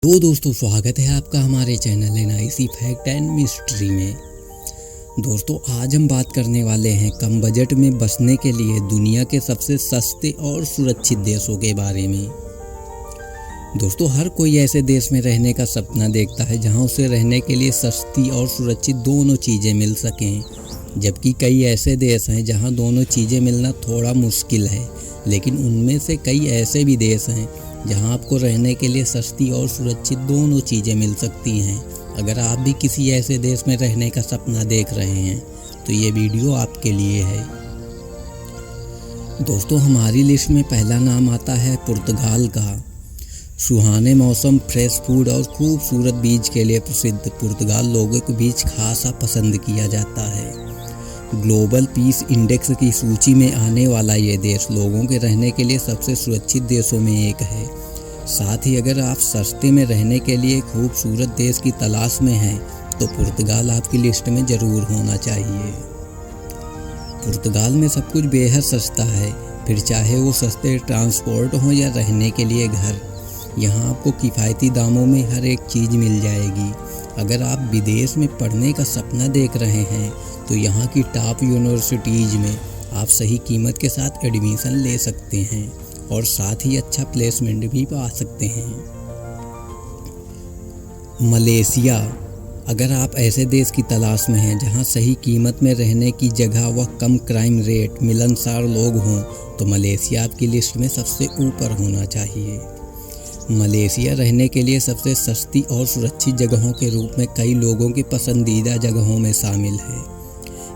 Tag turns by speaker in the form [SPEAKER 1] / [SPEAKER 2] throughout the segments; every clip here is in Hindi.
[SPEAKER 1] तो दोस्तों स्वागत है आपका हमारे channel NIC fact and mystery में। दोस्तों आज हम बात करने वाले हैं कम बजट में बसने के लिए दुनिया के सबसे सस्ते और सुरक्षित देशों के बारे में। दोस्तों हर कोई ऐसे देश में रहने का सपना देखता है जहां उसे रहने के लिए सस्ती और सुरक्षित दोनों चीज़ें मिल सकें, जबकि कई ऐसे देश हैं जहां दोनों चीज़ें मिलना थोड़ा मुश्किल है। लेकिन उनमें से कई ऐसे भी देश हैं जहां आपको रहने के लिए सस्ती और सुरक्षित दोनों चीज़ें मिल सकती हैं। अगर आप भी किसी ऐसे देश में रहने का सपना देख रहे हैं तो ये वीडियो आपके लिए है। दोस्तों हमारी लिस्ट में पहला नाम आता है पुर्तगाल का। सुहाने मौसम, फ्रेश फूड और खूबसूरत बीच के लिए प्रसिद्ध पुर्तगाल लोगों के बीच खासा पसंद किया जाता है। ग्लोबल पीस इंडेक्स की सूची में आने वाला ये देश लोगों के रहने के लिए सबसे सुरक्षित देशों में एक है। साथ ही अगर आप सस्ते में रहने के लिए खूबसूरत देश की तलाश में हैं तो पुर्तगाल आपकी लिस्ट में ज़रूर होना चाहिए। पुर्तगाल में सब कुछ बेहद सस्ता है, फिर चाहे वो सस्ते ट्रांसपोर्ट हो या रहने के लिए घर। यहाँ आपको किफ़ायती दामों में हर एक चीज़ मिल जाएगी। अगर आप विदेश में पढ़ने का सपना देख रहे हैं तो यहाँ की टॉप यूनिवर्सिटीज़ में आप सही कीमत के साथ एडमिशन ले सकते हैं और साथ ही अच्छा प्लेसमेंट भी पा सकते हैं। मलेशिया, अगर आप ऐसे देश की तलाश में हैं जहाँ सही कीमत में रहने की जगह व कम क्राइम रेट, मिलनसार लोग हों तो मलेशिया आपकी लिस्ट में सबसे ऊपर होना चाहिए। मलेशिया रहने के लिए सबसे सस्ती और सुरक्षित जगहों के रूप में कई लोगों की पसंदीदा जगहों में शामिल है।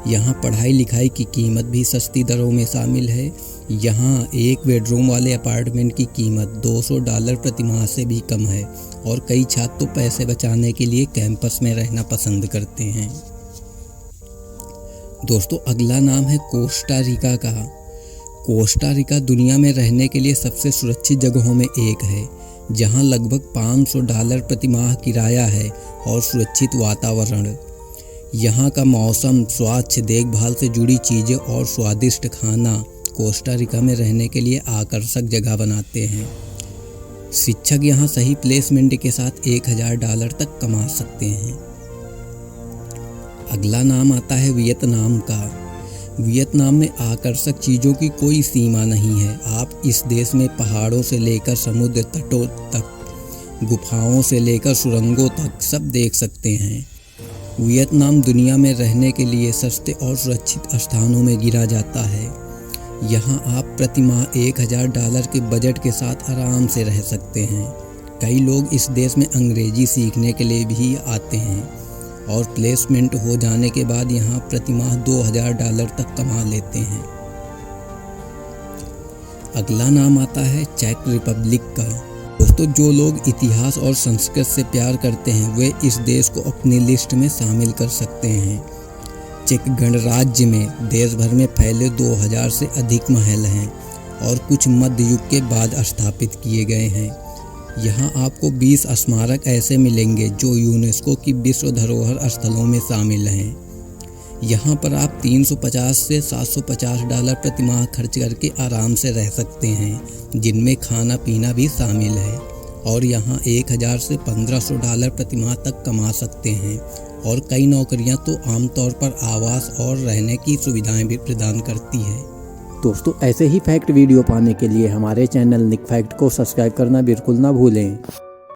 [SPEAKER 1] यहाँ पढ़ाई लिखाई की कीमत भी सस्ती दरों में शामिल है। यहाँ एक बेडरूम वाले अपार्टमेंट की कीमत $200 प्रति माह से भी कम है और कई छात्र तो पैसे बचाने के लिए कैंपस में रहना पसंद करते हैं। दोस्तों अगला नाम है कोस्टा रिका का। कोस्टा रिका दुनिया में रहने के लिए सबसे सुरक्षित जगहों में एक है, जहाँ लगभग $500 प्रति माह किराया है और सुरक्षित वातावरण। यहाँ का मौसम, स्वास्थ्य देखभाल से जुड़ी चीज़ें और स्वादिष्ट खाना कोस्टा रिका में रहने के लिए आकर्षक जगह बनाते हैं। शिक्षक यहाँ सही प्लेसमेंट के साथ $1000 तक कमा सकते हैं। अगला नाम आता है वियतनाम का। वियतनाम में आकर्षक चीज़ों की कोई सीमा नहीं है। आप इस देश में पहाड़ों से लेकर समुद्र तटों तक, गुफाओं से लेकर सुरंगों तक सब देख सकते हैं। वियतनाम दुनिया में रहने के लिए सस्ते और सुरक्षित स्थानों में गिरा जाता है। यहाँ आप प्रति माह $1000 के बजट के साथ आराम से रह सकते हैं। कई लोग इस देश में अंग्रेजी सीखने के लिए भी आते हैं और प्लेसमेंट हो जाने के बाद यहाँ प्रति माह $2000 तक कमा लेते हैं। अगला नाम आता है चेक रिपब्लिक का। दोस्तों जो लोग इतिहास और संस्कृत से प्यार करते हैं वे इस देश को अपनी लिस्ट में शामिल कर सकते हैं। चेक गणराज्य में देश भर में फैले 2000 से अधिक महल हैं और कुछ मध्य युग के बाद स्थापित किए गए हैं। यहाँ आपको 20 स्मारक ऐसे मिलेंगे जो यूनेस्को की विश्व धरोहर स्थलों में शामिल हैं। यहाँ पर आप $350 से $750 प्रति माह खर्च करके आराम से रह सकते हैं, जिनमें खाना पीना भी शामिल है। और यहाँ $1000 से $1500 प्रति माह तक कमा सकते हैं और कई नौकरियाँ तो आमतौर पर आवास और रहने की सुविधाएं भी प्रदान करती है। दोस्तों ऐसे ही फैक्ट वीडियो पाने के लिए हमारे चैनल निक फैक्ट को सब्सक्राइब करना बिल्कुल ना भूलें।